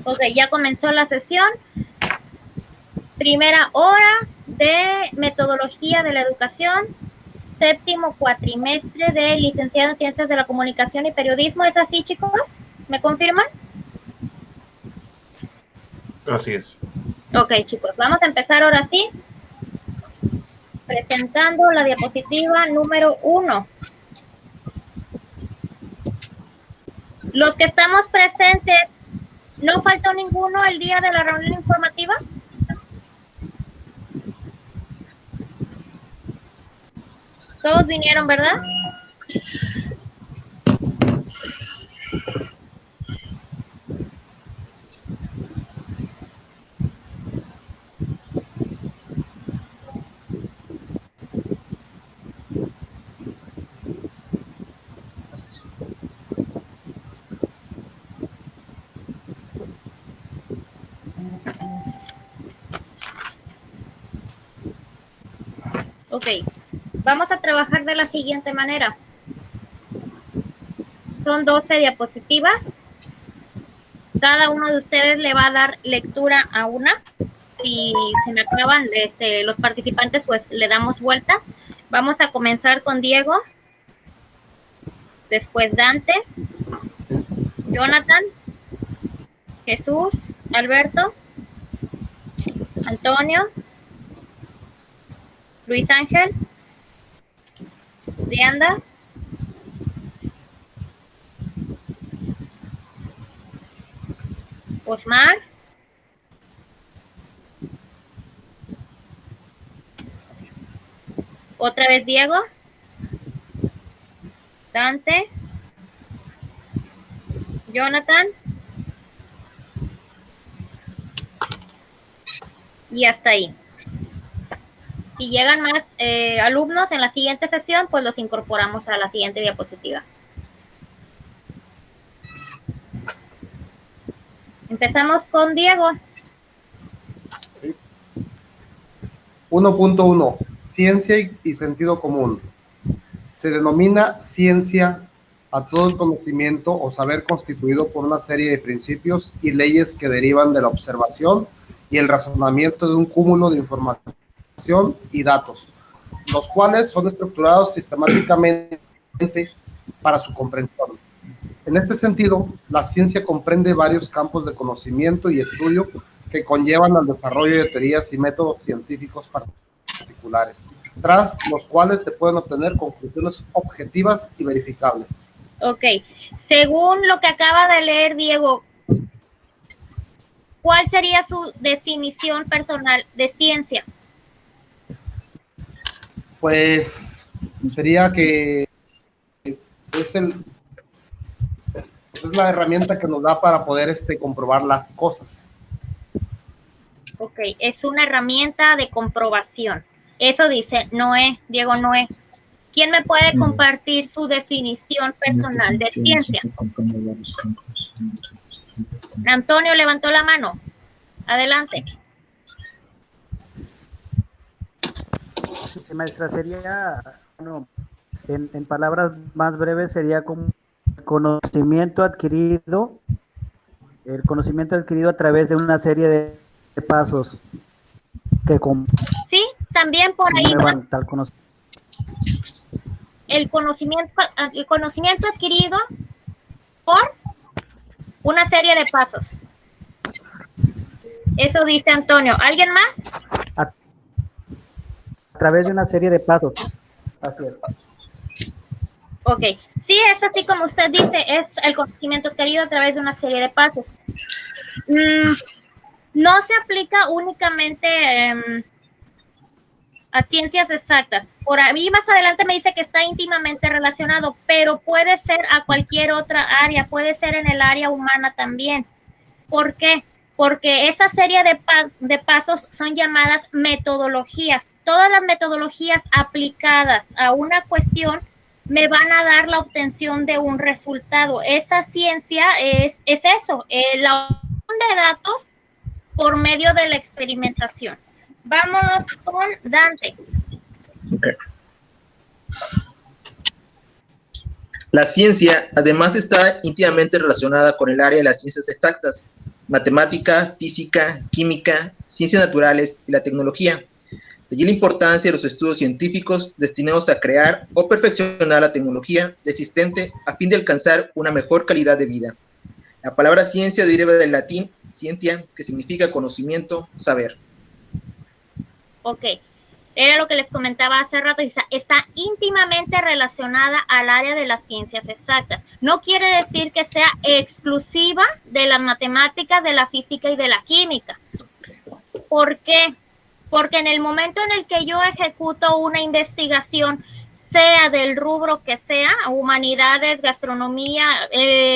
Ok, ya comenzó la sesión. Primera hora de metodología de la educación, séptimo cuatrimestre de licenciado en Ciencias de la Comunicación y Periodismo. ¿Es así, chicos? ¿Me confirman? Así es. Ok, chicos, vamos a empezar ahora sí, presentando la diapositiva número 1. Los que estamos presentes, ¿no faltó ninguno el día de la reunión informativa? Todos vinieron, ¿verdad? Ok, vamos a trabajar de la siguiente manera. Son 12 diapositivas. Cada uno de ustedes le va a dar lectura a una. Si se me acaban los participantes, pues le damos vuelta. Vamos a comenzar con Diego. Después Dante. Jonathan. Jesús. Alberto. Antonio. Luis Ángel. Brianda. Osmar. Otra vez Diego. Dante. Jonathan. Y hasta ahí. Si llegan más alumnos en la siguiente sesión, pues los incorporamos a la siguiente diapositiva. Empezamos con Diego. 1.1. Ciencia y sentido común. Se denomina ciencia a todo el conocimiento o saber constituido por una serie de principios y leyes que derivan de la observación y el razonamiento de un cúmulo de información y datos, los cuales son estructurados sistemáticamente para su comprensión. En este sentido, la ciencia comprende varios campos de conocimiento y estudio que conllevan al desarrollo de teorías y métodos científicos particulares, tras los cuales se pueden obtener conclusiones objetivas y verificables. Ok, según lo que acaba de leer Diego, ¿cuál sería su definición personal de ciencia? Pues sería que es la herramienta que nos da para poder comprobar las cosas. Ok, es una herramienta de comprobación. Eso dice Noé, Diego Noé. ¿Quién me puede compartir su definición personal de ciencia? Antonio levantó la mano. Adelante. Sí, maestra, sería, bueno, en palabras más breves, sería como el conocimiento adquirido a través de una serie de pasos que sí, también por ahí va. Tal conocimiento. El conocimiento adquirido por una serie de pasos. Eso dice Antonio. ¿Alguien más? A través de una serie de pasos. Así es. Ok. Sí, es así como usted dice, es el conocimiento adquirido a través de una serie de pasos. No se aplica únicamente a ciencias exactas. Por ahí más adelante me dice que está íntimamente relacionado, pero puede ser a cualquier otra área, puede ser en el área humana también. ¿Por qué? Porque esa serie de pasos son llamadas metodologías. Todas las metodologías aplicadas a una cuestión me van a dar la obtención de un resultado. Esa ciencia es eso, la obtención de datos por medio de la experimentación. Vámonos con Dante. Okay. La ciencia, además, está íntimamente relacionada con el área de las ciencias exactas, matemática, física, química, ciencias naturales y la tecnología. De allí la importancia de los estudios científicos destinados a crear o perfeccionar la tecnología existente a fin de alcanzar una mejor calidad de vida. La palabra ciencia deriva del latín scientia, que significa conocimiento, saber. Ok, era lo que les comentaba hace rato, está íntimamente relacionada al área de las ciencias exactas. No quiere decir que sea exclusiva de las matemáticas, de la física y de la química. ¿Por qué? Porque en el momento en el que yo ejecuto una investigación, sea del rubro que sea, humanidades, gastronomía,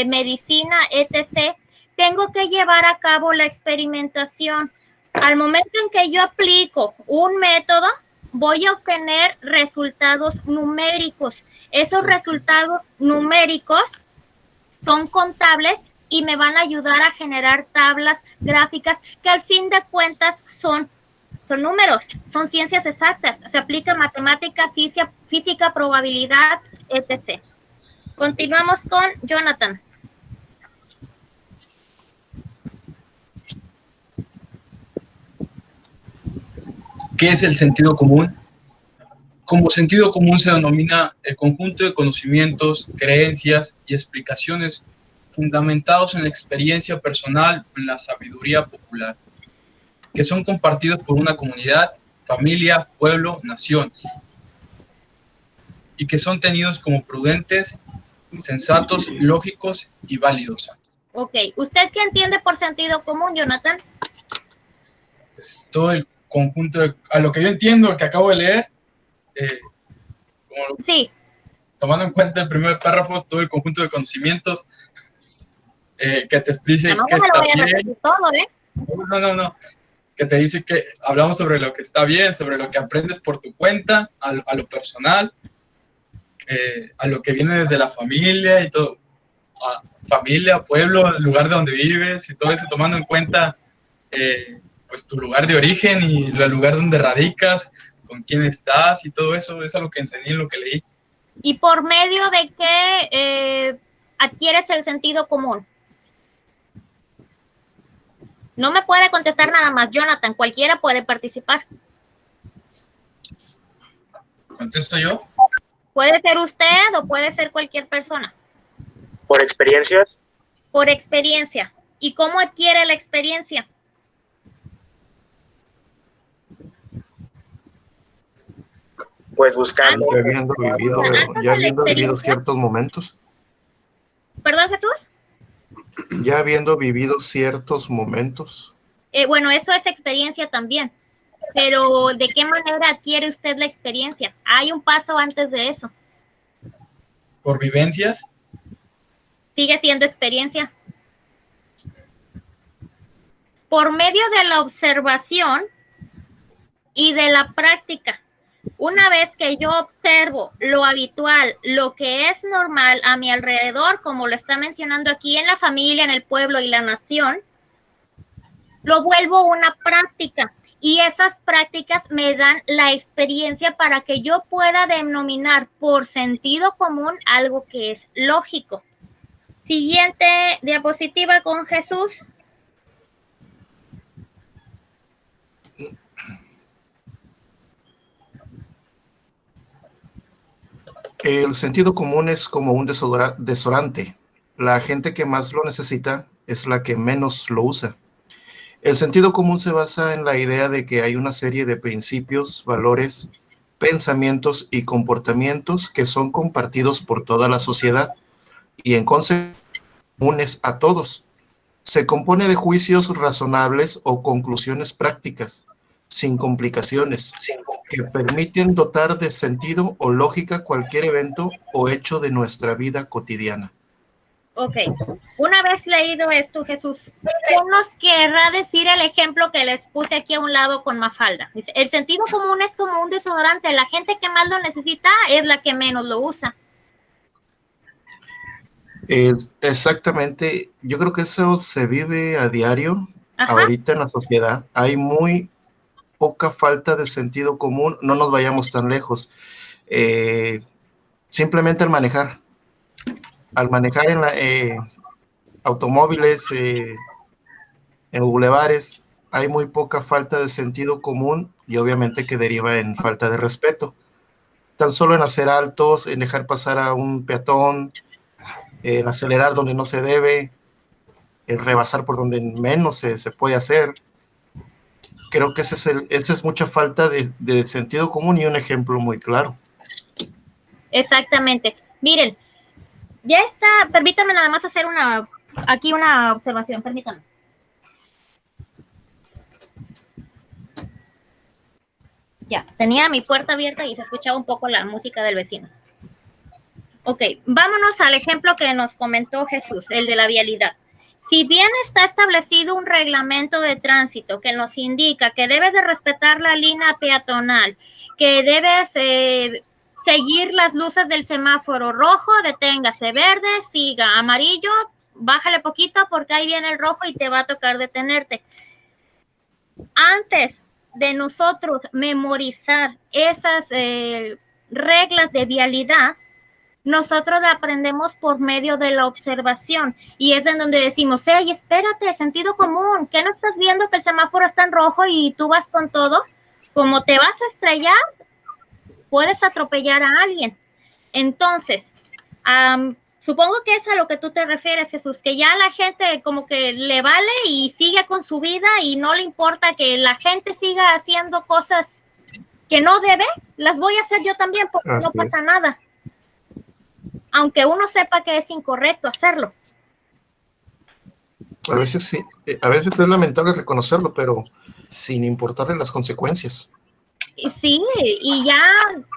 medicina, etc., tengo que llevar a cabo la experimentación. Al momento en que yo aplico un método, voy a obtener resultados numéricos. Esos resultados numéricos son contables y me van a ayudar a generar tablas gráficas que al fin de cuentas son números, son ciencias exactas, se aplica matemática, física, probabilidad, etc. Continuamos con Jonathan. ¿Qué es el sentido común? Como sentido común se denomina el conjunto de conocimientos, creencias y explicaciones fundamentados en la experiencia personal o en la sabiduría popular, que son compartidos por una comunidad, familia, pueblo, nación, y que son tenidos como prudentes, sensatos, lógicos y válidos. Ok, ¿usted qué entiende por sentido común, Jonathan? Pues todo el conjunto, a lo que yo entiendo, el que acabo de leer, sí. Tomando en cuenta el primer párrafo, todo el conjunto de conocimientos que te explique no, que está bien. Todo, No. Que te dice que hablamos sobre lo que está bien, sobre lo que aprendes por tu cuenta, a lo personal, a lo que viene desde la familia y todo, familia, pueblo, el lugar de donde vives y todo eso, tomando en cuenta pues tu lugar de origen y el lugar donde radicas, con quién estás y todo eso, es algo que entendí en lo que leí. ¿Y por medio de qué adquieres el sentido común? No me puede contestar nada más, Jonathan, cualquiera puede participar. ¿Contesto yo? Puede ser usted o puede ser cualquier persona. ¿Por experiencias? Por experiencia. ¿Y cómo adquiere la experiencia? Pues buscando. Ya habiendo vivido ciertos momentos. ¿Perdón, Jesús? Ya habiendo vivido ciertos momentos. Bueno, eso es experiencia también. Pero, ¿de qué manera adquiere usted la experiencia? Hay un paso antes de eso. ¿Por vivencias? Sigue siendo experiencia. Por medio de la observación y de la práctica. Una vez que yo observo lo habitual, lo que es normal a mi alrededor, como lo está mencionando aquí en la familia, en el pueblo y la nación, lo vuelvo una práctica. Y esas prácticas me dan la experiencia para que yo pueda denominar por sentido común algo que es lógico. Siguiente diapositiva con Jesús. El sentido común es como un desodorante. La gente que más lo necesita es la que menos lo usa. El sentido común se basa en la idea de que hay una serie de principios, valores, pensamientos y comportamientos que son compartidos por toda la sociedad y en consecuencia comunes a todos. Se compone de juicios razonables o conclusiones prácticas, sin complicaciones, que permiten dotar de sentido o lógica cualquier evento o hecho de nuestra vida cotidiana. Ok, una vez leído esto, Jesús, ¿qué nos querrá decir el ejemplo que les puse aquí a un lado con Mafalda? Dice, el sentido común es como un desodorante, la gente que más lo necesita es la que menos lo usa. Exactamente, yo creo que eso se vive a diario. Ajá. Ahorita en la sociedad hay muy poca falta de sentido común, no nos vayamos tan lejos, simplemente al manejar. al manejar automóviles en bulevares, hay muy poca falta de sentido común y obviamente que deriva en falta de respeto. Tan solo en hacer altos, en dejar pasar a un peatón, en acelerar donde no se debe, en rebasar por donde menos se puede hacer. Creo que esa es mucha falta de sentido común y un ejemplo muy claro. Exactamente. Miren, ya está, permítanme nada más hacer una observación, permítanme. Ya, tenía mi puerta abierta y se escuchaba un poco la música del vecino. Ok, vámonos al ejemplo que nos comentó Jesús, el de la vialidad. Si bien está establecido un reglamento de tránsito que nos indica que debes de respetar la línea peatonal, que debes seguir las luces del semáforo rojo, deténgase, verde, siga, amarillo, bájale poquito porque ahí viene el rojo y te va a tocar detenerte. Antes de nosotros memorizar esas reglas de vialidad, nosotros la aprendemos por medio de la observación y es en donde decimos, hey, espérate, sentido común, ¿qué no estás viendo que el semáforo está en rojo y tú vas con todo? Como te vas a estrellar, puedes atropellar a alguien. Entonces, supongo que es a lo que tú te refieres, Jesús, que ya la gente como que le vale y sigue con su vida y no le importa que la gente siga haciendo cosas que no debe, las voy a hacer yo también porque no pasa nada. Aunque uno sepa que es incorrecto hacerlo. A veces sí, a veces es lamentable reconocerlo, pero sin importarle las consecuencias. Sí, y ya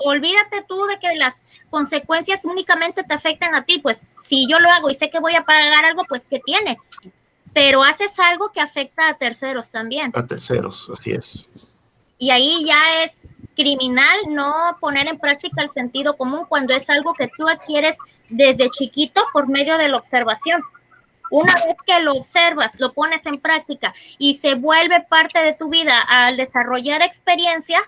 olvídate tú de que las consecuencias únicamente te afectan a ti, pues si yo lo hago y sé que voy a pagar algo, pues ¿qué tiene? Pero haces algo que afecta a terceros también. A terceros, así es. Y ahí ya es criminal no poner en práctica el sentido común cuando es algo que tú adquieres desde chiquito por medio de la observación. Una vez que lo observas, lo pones en práctica y se vuelve parte de tu vida al desarrollar experiencia,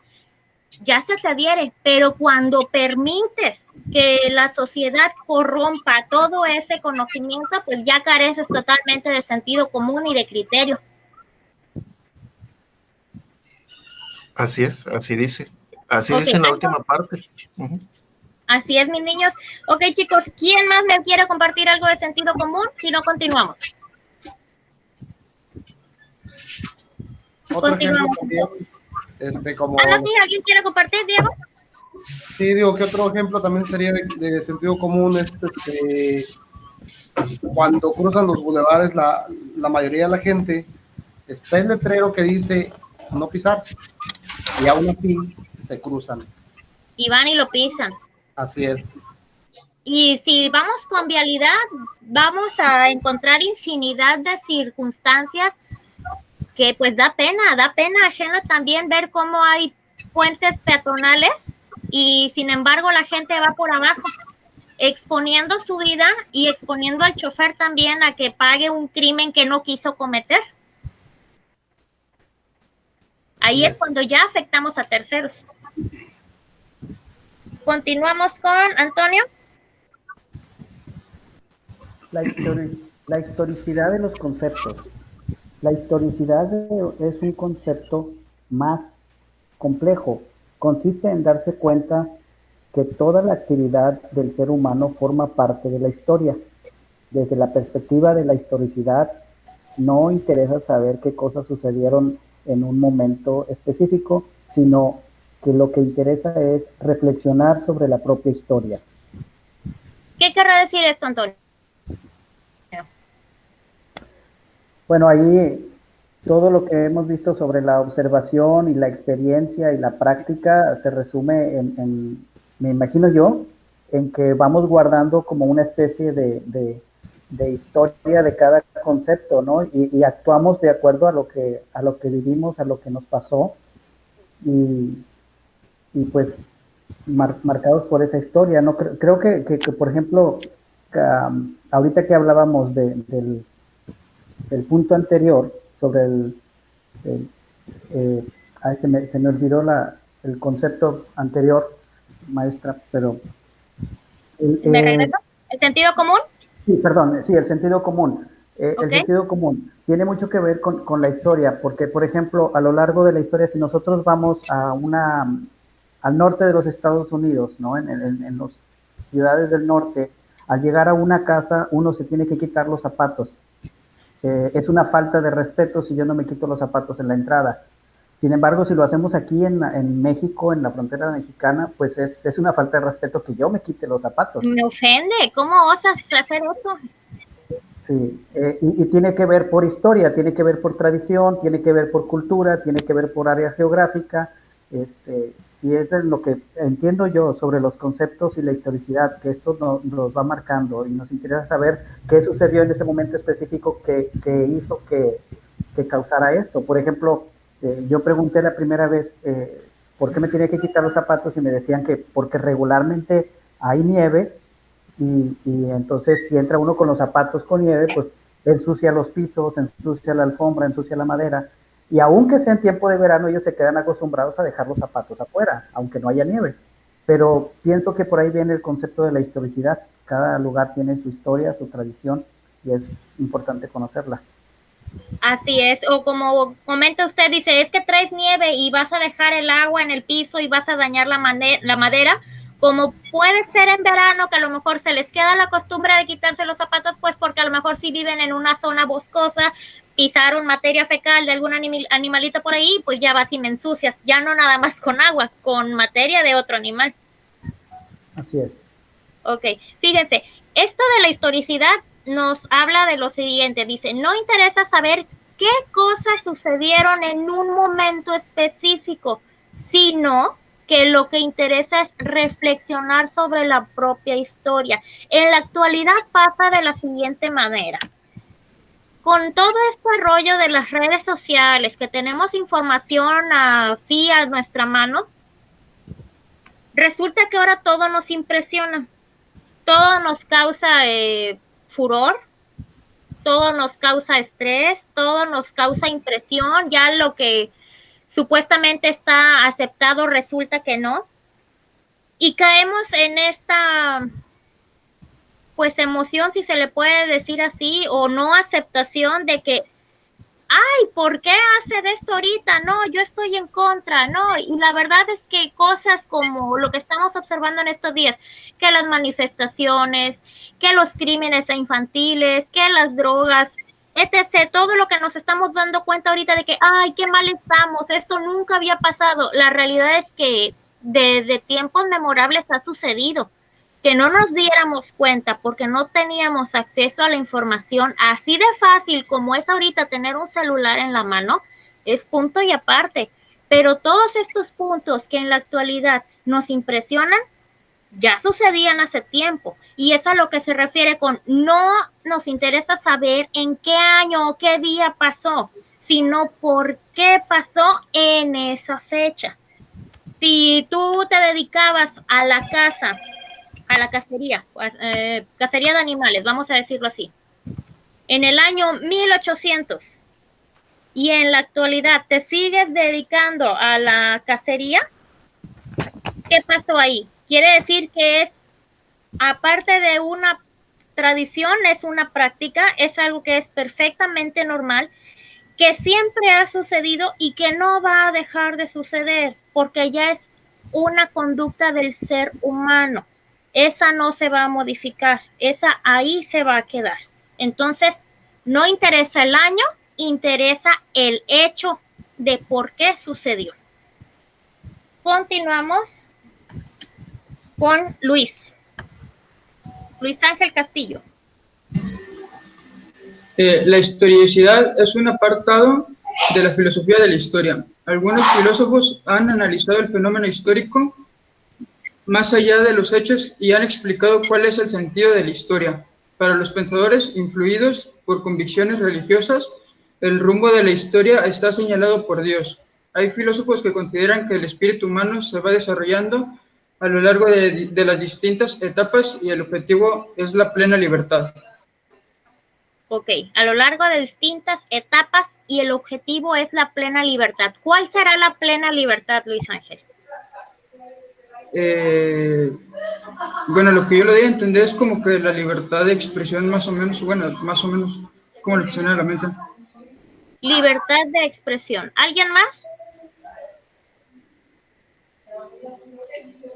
ya se te adhiere. Pero cuando permites que la sociedad corrompa todo ese conocimiento, pues ya careces totalmente de sentido común y de criterio. Así es, así dice. Así dice en la última parte. Así es, mis niños. Ok, chicos, ¿quién más me quiere compartir algo de sentido común? Si no, continuamos. Continuamos. Como... sí, ¿alguien quiere compartir, Diego? Sí, digo que otro ejemplo también sería de sentido común es cuando cruzan los bulevares, la mayoría de la gente está el letrero que dice no pisar y aún así se cruzan. Y van y lo pisan. Así es. Y si vamos con vialidad, vamos a encontrar infinidad de circunstancias que pues da pena ajena también ver cómo hay puentes peatonales y sin embargo la gente va por abajo, exponiendo su vida y exponiendo al chofer también a que pague un crimen que no quiso cometer. Ahí es cuando ya afectamos a terceros. Continuamos con Antonio. La historicidad de los conceptos. La historicidad es un concepto más complejo. Consiste en darse cuenta que toda la actividad del ser humano forma parte de la historia. Desde la perspectiva de la historicidad, no interesa saber qué cosas sucedieron en un momento específico, sino que lo que interesa es reflexionar sobre la propia historia. ¿Qué querrá decir esto, Antonio? Bueno, ahí todo lo que hemos visto sobre la observación y la experiencia y la práctica se resume me imagino yo, en que vamos guardando como una especie de historia de cada concepto, ¿no? Y actuamos de acuerdo a lo que vivimos, a lo que nos pasó, y pues marcados por esa historia, ¿no? Creo que por ejemplo, ahorita que hablábamos del punto anterior sobre se me olvidó el concepto anterior, maestra, pero... ¿Me regreso? ¿El sentido común? Sí, perdón, sí, el sentido común. El Ok. sentido común tiene mucho que ver con la historia, porque, por ejemplo, a lo largo de la historia, si nosotros vamos al norte de los Estados Unidos, ¿no? En las ciudades del norte, al llegar a una casa, uno se tiene que quitar los zapatos. Es una falta de respeto si yo no me quito los zapatos en la entrada. Sin embargo, si lo hacemos aquí en México, en la frontera mexicana, pues es una falta de respeto que yo me quite los zapatos. Me ofende. ¿Cómo osas hacer eso? Sí, y tiene que ver por historia, tiene que ver por tradición, tiene que ver por cultura, tiene que ver por área geográfica, y eso es lo que entiendo yo sobre los conceptos y la historicidad, que esto nos va marcando y nos interesa saber qué sucedió en ese momento específico que hizo que causara esto. Por ejemplo, yo pregunté la primera vez por qué me tenía que quitar los zapatos y me decían que porque regularmente hay nieve. Y entonces si entra uno con los zapatos con nieve, pues ensucia los pisos, ensucia la alfombra, ensucia la madera. Y aunque sea en tiempo de verano, ellos se quedan acostumbrados a dejar los zapatos afuera, aunque no haya nieve. Pero pienso que por ahí viene el concepto de la historicidad. Cada lugar tiene su historia, su tradición, y es importante conocerla. Así es, o como comenta usted, dice, es que traes nieve y vas a dejar el agua en el piso y vas a dañar la madera, como puede ser en verano, que a lo mejor se les queda la costumbre de quitarse los zapatos, pues porque a lo mejor si viven en una zona boscosa, pisaron materia fecal de algún animalito por ahí, pues ya vas y me ensucias, ya no nada más con agua, con materia de otro animal. Así es. Ok, fíjense, esto de la historicidad nos habla de lo siguiente, dice, no interesa saber qué cosas sucedieron en un momento específico, sino que lo que interesa es reflexionar sobre la propia historia. En la actualidad pasa de la siguiente manera. Con todo este rollo de las redes sociales, que tenemos información así a nuestra mano, resulta que ahora todo nos impresiona. Todo nos causa furor, todo nos causa estrés, todo nos causa impresión, ya lo que supuestamente está aceptado resulta que no. Y caemos en esta, pues, emoción, si se le puede decir así, o no aceptación de que, ay, ¿por qué hace de esto ahorita? No, yo estoy en contra, no. Y la verdad es que cosas como lo que estamos observando en estos días, que las manifestaciones, que los crímenes infantiles, que las drogas, etc., todo lo que nos estamos dando cuenta ahorita de que, ay, qué mal estamos, esto nunca había pasado. La realidad es que desde tiempos memorables ha sucedido. Que no nos diéramos cuenta porque no teníamos acceso a la información así de fácil como es ahorita tener un celular en la mano, es punto y aparte. Pero todos estos puntos que en la actualidad nos impresionan, ya sucedían hace tiempo. Y es a lo que se refiere con no nos interesa saber en qué año o qué día pasó, sino por qué pasó en esa fecha. Si tú te dedicabas a la caza, a la cacería, cacería de animales, vamos a decirlo así, en el año 1800 y en la actualidad te sigues dedicando a la cacería, ¿qué pasó ahí? Quiere decir que es, aparte de una tradición, es una práctica, es algo que es perfectamente normal, que siempre ha sucedido y que no va a dejar de suceder, porque ya es una conducta del ser humano. Esa no se va a modificar, esa ahí se va a quedar. Entonces, no interesa el año, interesa el hecho de por qué sucedió. Continuamos con Luis Ángel Castillo. La historicidad es un apartado de la filosofía de la historia. Algunos filósofos han analizado el fenómeno histórico más allá de los hechos y han explicado cuál es el sentido de la historia. Para los pensadores influidos por convicciones religiosas, el rumbo de la historia está señalado por Dios. Hay filósofos que consideran que el espíritu humano se va desarrollando a lo largo de las distintas etapas y el objetivo es la plena libertad. Ok, a lo largo de distintas etapas y el objetivo es la plena libertad. ¿Cuál será la plena libertad, Luis Ángel? bueno, lo que yo le doy a entender es como que la libertad de expresión más o menos, bueno, más o menos, como lo que se me viene a la mente. Libertad de expresión. ¿Alguien más?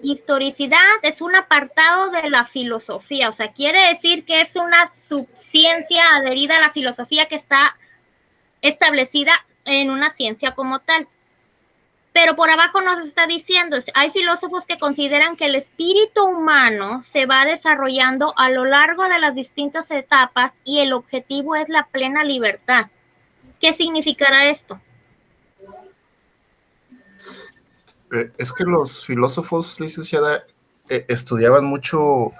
Historicidad es un apartado de la filosofía, o sea, quiere decir que es una subciencia adherida a la filosofía que está establecida en una ciencia como tal. Pero por abajo nos está diciendo, hay filósofos que consideran que el espíritu humano se va desarrollando a lo largo de las distintas etapas y el objetivo es la plena libertad. ¿Qué significará esto? Es que los filósofos, licenciada, estudiaban mucho,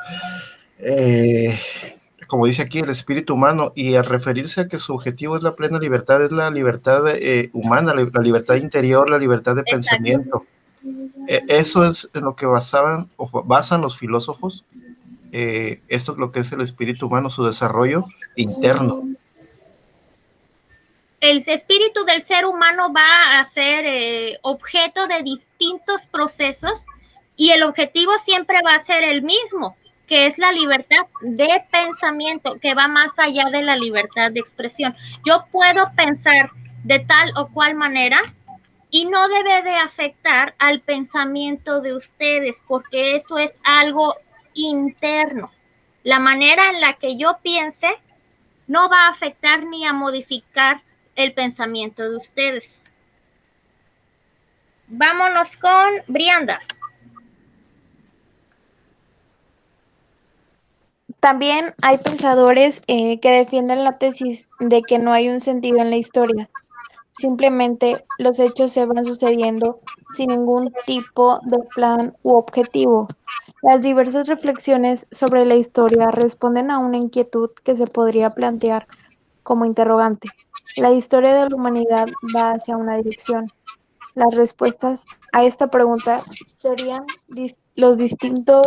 como dice aquí, el espíritu humano, y al referirse a que su objetivo es la plena libertad, es la libertad humana, la libertad interior, la libertad de pensamiento. Eso es en lo que basan los filósofos. Esto es lo que es el espíritu humano, su desarrollo interno. El espíritu del ser humano va a ser objeto de distintos procesos y el objetivo siempre va a ser el mismo, que es la libertad de pensamiento, que va más allá de la libertad de expresión. Yo puedo pensar de tal o cual manera y no debe de afectar al pensamiento de ustedes, porque eso es algo interno. La manera en la que yo piense no va a afectar ni a modificar el pensamiento de ustedes. Vámonos con Brianda. También hay pensadores que defienden la tesis de que no hay un sentido en la historia. Simplemente los hechos se van sucediendo sin ningún tipo de plan u objetivo. Las diversas reflexiones sobre la historia responden a una inquietud que se podría plantear como interrogante. La historia de la humanidad va hacia una dirección. Las respuestas a esta pregunta serían los distintos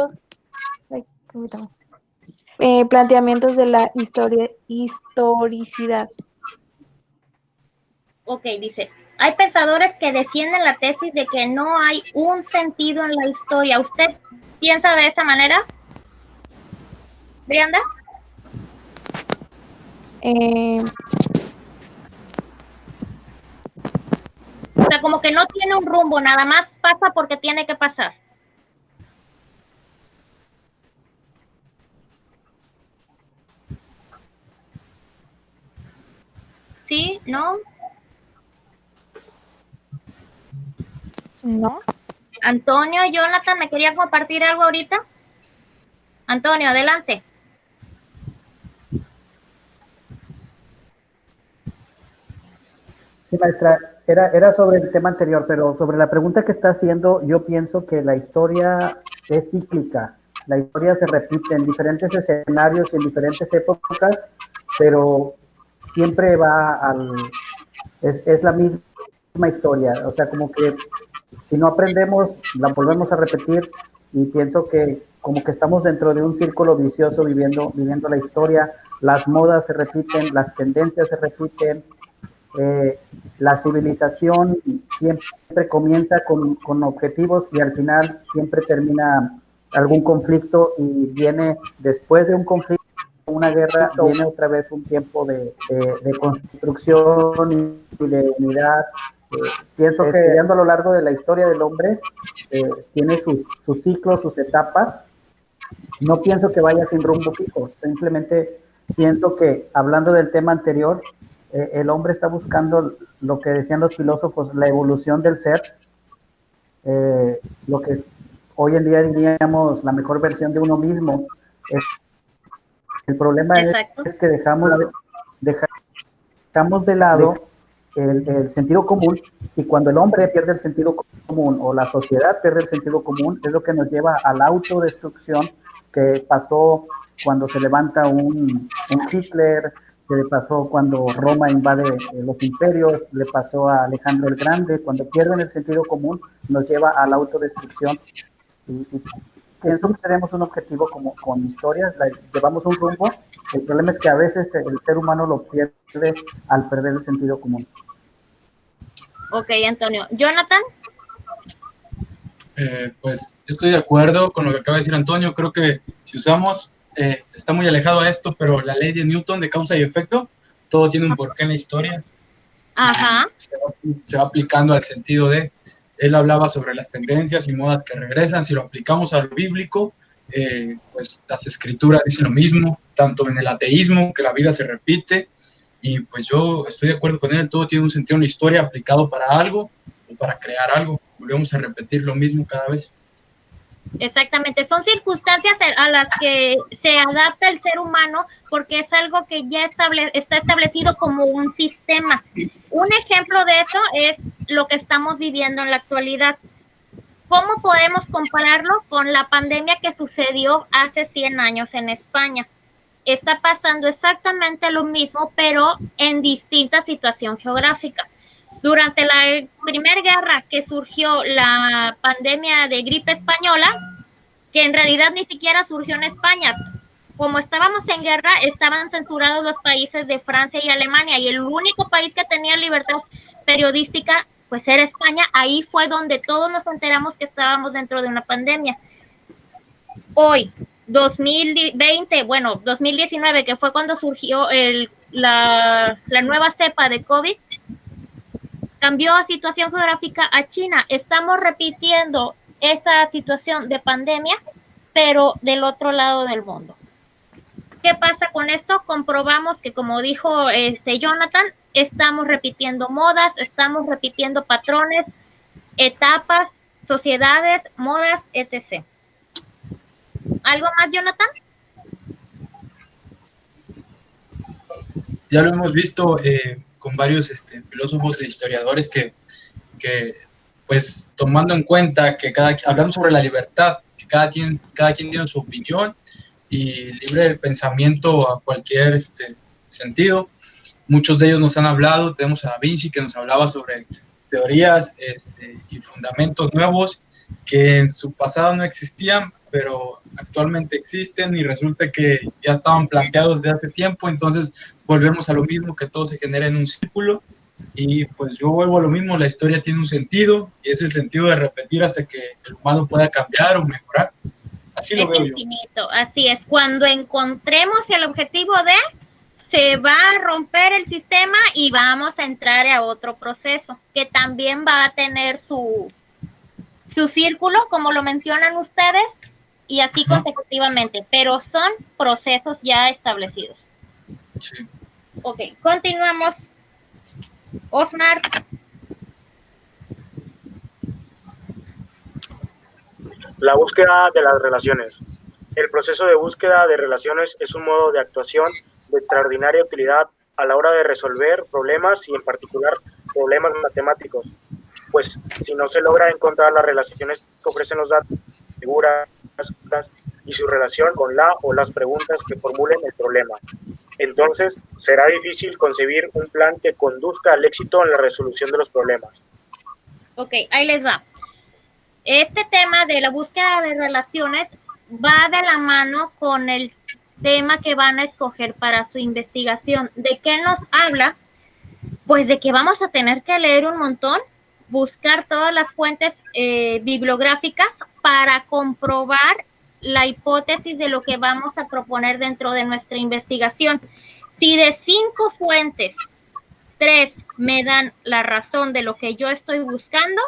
planteamientos de la historicidad. Ok, dice, hay pensadores que defienden la tesis de que no hay un sentido en la historia. ¿Usted piensa de esa manera, Brianda? O sea, como que no tiene un rumbo, nada más pasa porque tiene que pasar. ¿Sí? ¿No? No. Antonio, Jonathan, ¿me quería compartir algo ahorita? Antonio, adelante. Sí, maestra, era sobre el tema anterior, pero sobre la pregunta que está haciendo, yo pienso que la historia es cíclica. La historia se repite en diferentes escenarios y en diferentes épocas, pero siempre va es la misma historia. O sea, como que si no aprendemos, la volvemos a repetir, y pienso que como que estamos dentro de un círculo vicioso viviendo la historia. Las modas se repiten, las tendencias se repiten. La civilización siempre comienza con objetivos y al final siempre termina algún conflicto, y viene después de un conflicto, una guerra, viene otra vez un tiempo de construcción y de unidad. Pienso que estudiando a lo largo de la historia del hombre, tiene sus ciclos, sus etapas. No pienso que vaya sin rumbo fijo, simplemente pienso que, hablando del tema anterior, el hombre está buscando lo que decían los filósofos, la evolución del ser, lo que hoy en día diríamos la mejor versión de uno mismo. El problema es que dejamos de lado el sentido común, y cuando el hombre pierde el sentido común o la sociedad pierde el sentido común, es lo que nos lleva a la autodestrucción, que pasó cuando se levanta un Hitler, que le pasó cuando Roma invade los imperios, le pasó a Alejandro el Grande. Cuando pierden el sentido común, nos lleva a la autodestrucción. Y pienso que tenemos un objetivo con historias, llevamos un rumbo. El problema es que a veces el ser humano lo pierde al perder el sentido común. Ok, Antonio. Jonathan. Pues yo estoy de acuerdo con lo que acaba de decir Antonio. Creo que si usamos, está muy alejado a esto, pero la ley de Newton de causa y efecto, todo tiene un porqué en la historia. Ajá. Se va aplicando al sentido de, él hablaba sobre las tendencias y modas que regresan. Si lo aplicamos al bíblico, pues las escrituras dicen lo mismo, tanto en el ateísmo, que la vida se repite, y pues yo estoy de acuerdo con él, todo tiene un sentido en la historia aplicado para algo o para crear algo. Volvemos a repetir lo mismo cada vez. Exactamente, son circunstancias a las que se adapta el ser humano porque es algo que ya está establecido como un sistema. Un ejemplo de eso es lo que estamos viviendo en la actualidad. ¿Cómo podemos compararlo con la pandemia que sucedió hace 100 años en España? Está pasando exactamente lo mismo, pero en distinta situación geográfica. Durante la Primera Guerra que surgió la pandemia de gripe española, que en realidad ni siquiera surgió en España. Como estábamos en guerra, estaban censurados los países de Francia y Alemania, y el único país que tenía libertad periodística, pues era España. Ahí fue donde todos nos enteramos que estábamos dentro de una pandemia. Hoy, 2020, bueno, 2019, que fue cuando surgió la nueva cepa de COVID, cambió a situación geográfica a China. Estamos repitiendo esa situación de pandemia, pero del otro lado del mundo. ¿Qué pasa con esto? Comprobamos que, como dijo Jonathan, estamos repitiendo modas, estamos repitiendo patrones, etapas, sociedades, modas, etc. ¿Algo más, Jonathan? Ya lo hemos visto con varios filósofos e historiadores que pues tomando en cuenta que hablando sobre la libertad, que cada quien tiene su opinión y libre del pensamiento a cualquier sentido. Muchos de ellos nos han hablado, tenemos a Da Vinci que nos hablaba sobre teorías y fundamentos nuevos que en su pasado no existían, pero actualmente existen y resulta que ya estaban planteados desde hace tiempo. Entonces volvemos a lo mismo, que todo se genera en un círculo, y pues yo vuelvo a lo mismo, la historia tiene un sentido y es el sentido de repetir hasta que el humano pueda cambiar o mejorar. Así lo veo infinito, yo. Así es, cuando encontremos el objetivo se va a romper el sistema y vamos a entrar a otro proceso que también va a tener su círculo, como lo mencionan ustedes, y así consecutivamente, pero son procesos ya establecidos. Sí. Ok, continuamos. Osmar. La búsqueda de las relaciones. El proceso de búsqueda de relaciones es un modo de actuación de extraordinaria utilidad a la hora de resolver problemas y en particular problemas matemáticos, pues si no se logra encontrar las relaciones que ofrecen los datos, figuras y su relación con la o las preguntas que formulen el problema, entonces será difícil concebir un plan que conduzca al éxito en la resolución de los problemas. Ok, ahí les va. Este tema de la búsqueda de relaciones va de la mano con el tema que van a escoger para su investigación. ¿De qué nos habla? Pues de que vamos a tener que leer un montón, buscar todas las fuentes bibliográficas para comprobar la hipótesis de lo que vamos a proponer dentro de nuestra investigación. Si de 5 fuentes, 3 me dan la razón de lo que yo estoy buscando,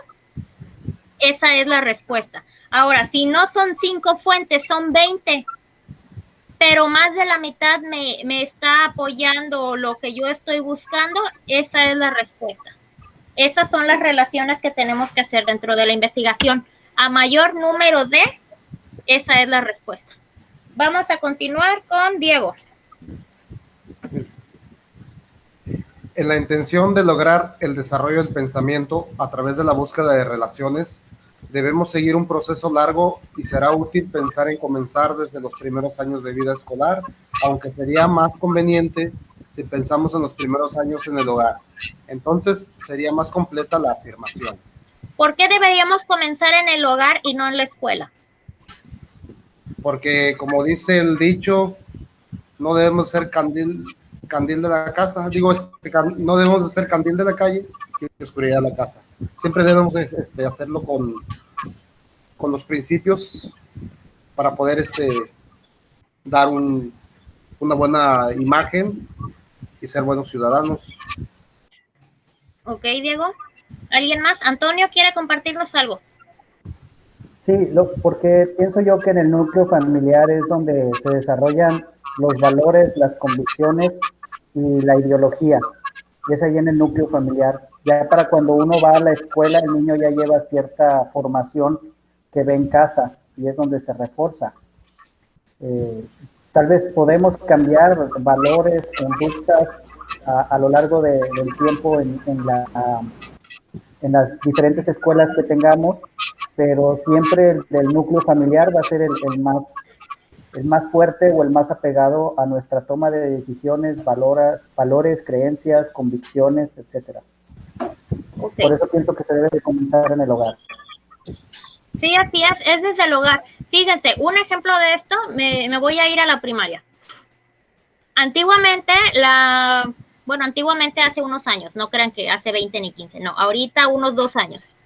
esa es la respuesta. Ahora, si no son 5 fuentes, son 20, pero más de la mitad me está apoyando lo que yo estoy buscando, esa es la respuesta. Esas son las relaciones que tenemos que hacer dentro de la investigación. A mayor número de, esa es la respuesta. Vamos a continuar con Diego. En la intención de lograr el desarrollo del pensamiento a través de la búsqueda de relaciones, debemos seguir un proceso largo y será útil pensar en comenzar desde los primeros años de vida escolar, aunque sería más conveniente si pensamos en los primeros años en el hogar. Entonces sería más completa la afirmación. ¿Por qué deberíamos comenzar en el hogar y no en la escuela? Porque, como dice el dicho, no debemos ser candil de la casa, no debemos de ser candil de la calle y oscuridad de la casa. Siempre debemos hacerlo con los principios para poder dar una buena imagen y ser buenos ciudadanos. Ok, Diego. ¿Alguien más? Antonio quiere compartirnos algo. Sí, porque pienso yo que en el núcleo familiar es donde se desarrollan los valores, las convicciones y la ideología. Y es ahí en el núcleo familiar. Ya para cuando uno va a la escuela, el niño ya lleva cierta formación que ve en casa y es donde se refuerza. Tal vez podemos cambiar valores, conductas a lo largo del tiempo en las diferentes escuelas que tengamos, pero siempre el núcleo familiar va a ser el más fuerte o el más apegado a nuestra toma de decisiones, valores, creencias, convicciones, etcétera. Okay. Por eso pienso que se debe de comenzar en el hogar. Sí, así es desde el hogar. Fíjense, un ejemplo de esto, me voy a ir a la primaria. Antiguamente, antiguamente hace unos años, no crean que hace 20 ni 15, no, ahorita unos 2 años.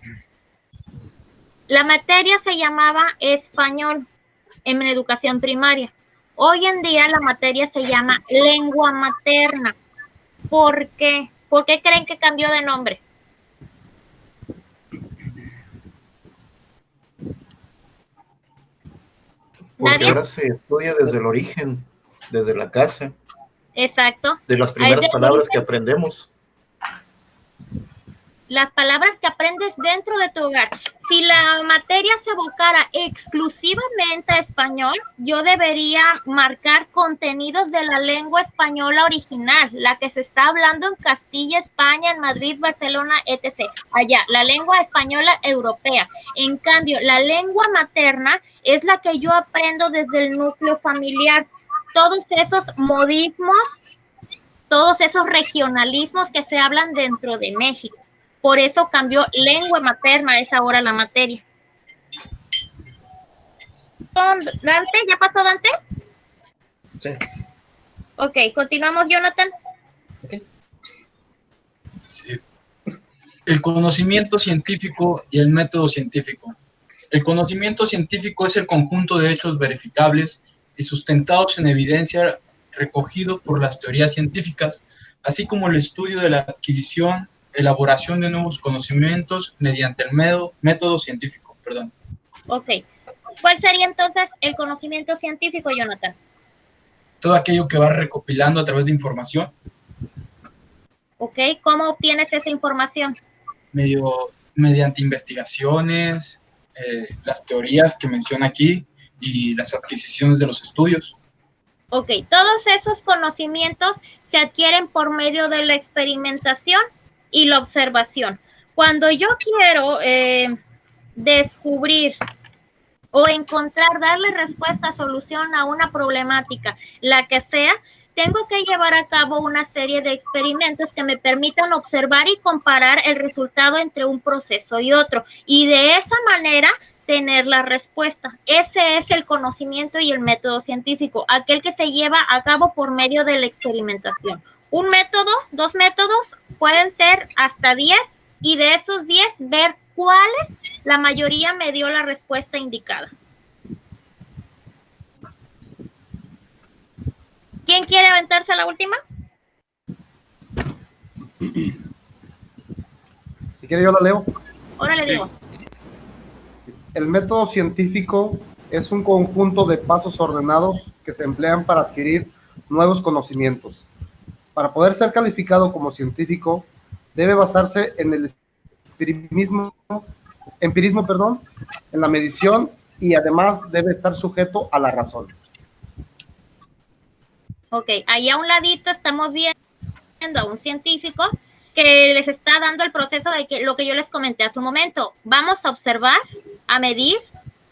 La materia se llamaba español en educación primaria. Hoy en día la materia se llama lengua materna. ¿Por qué? ¿Por qué creen que cambió de nombre? Porque ahora se estudia desde el origen, desde la casa. Exacto. De las primeras palabras que aprendemos. Las palabras que aprendes dentro de tu hogar. Si la materia se abocara exclusivamente a español, yo debería marcar contenidos de la lengua española original, la que se está hablando en Castilla, España, en Madrid, Barcelona, etc. Allá, la lengua española europea. En cambio, la lengua materna es la que yo aprendo desde el núcleo familiar. Todos esos modismos, todos esos regionalismos que se hablan dentro de México. Por eso cambió lengua materna, es ahora la materia. ¿Dante? ¿Ya pasó Dante? Sí. Ok, continuamos, Jonathan. Okay. Sí. El conocimiento científico y el método científico. El conocimiento científico es el conjunto de hechos verificables y sustentados en evidencia recogidos por las teorías científicas, así como el estudio de la adquisición, elaboración de nuevos conocimientos mediante el método científico. Perdón. Ok. ¿Cuál sería entonces el conocimiento científico, Jonathan? Todo aquello que va recopilando a través de información. Ok. ¿Cómo obtienes esa información? Mediante investigaciones, las teorías que menciona aquí y las adquisiciones de los estudios. Ok. Todos esos conocimientos se adquieren por medio de la experimentación y la observación. Cuando yo quiero descubrir o encontrar, darle respuesta, solución a una problemática, la que sea, tengo que llevar a cabo una serie de experimentos que me permitan observar y comparar el resultado entre un proceso y otro. Y de esa manera tener la respuesta. Ese es el conocimiento y el método científico, aquel que se lleva a cabo por medio de la experimentación. Un método, 2 métodos, pueden ser hasta 10, y de esos 10 ver cuáles la mayoría me dio la respuesta indicada. ¿Quién quiere aventarse a la última? Si quiere yo la leo. Ahora le digo. El método científico es un conjunto de pasos ordenados que se emplean para adquirir nuevos conocimientos. Para poder ser calificado como científico, debe basarse en el empirismo, en la medición, y además debe estar sujeto a la razón. Ok, ahí a un ladito estamos viendo a un científico que les está dando el proceso de lo que yo les comenté hace un momento. Vamos a observar, a medir,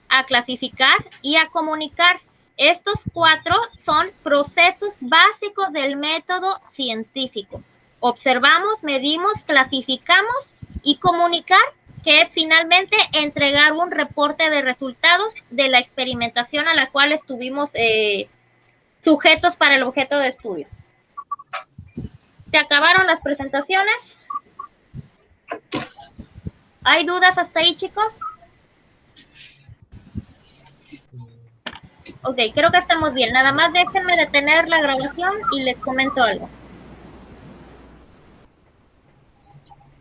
a clasificar y a comunicar. Estos 4 son procesos básicos del método científico. Observamos, medimos, clasificamos y comunicar, que es finalmente entregar un reporte de resultados de la experimentación a la cual estuvimos sujetos para el objeto de estudio. ¿Se acabaron las presentaciones? ¿Hay dudas hasta ahí, chicos? Ok, creo que estamos bien. Nada más déjenme detener la grabación y les comento algo.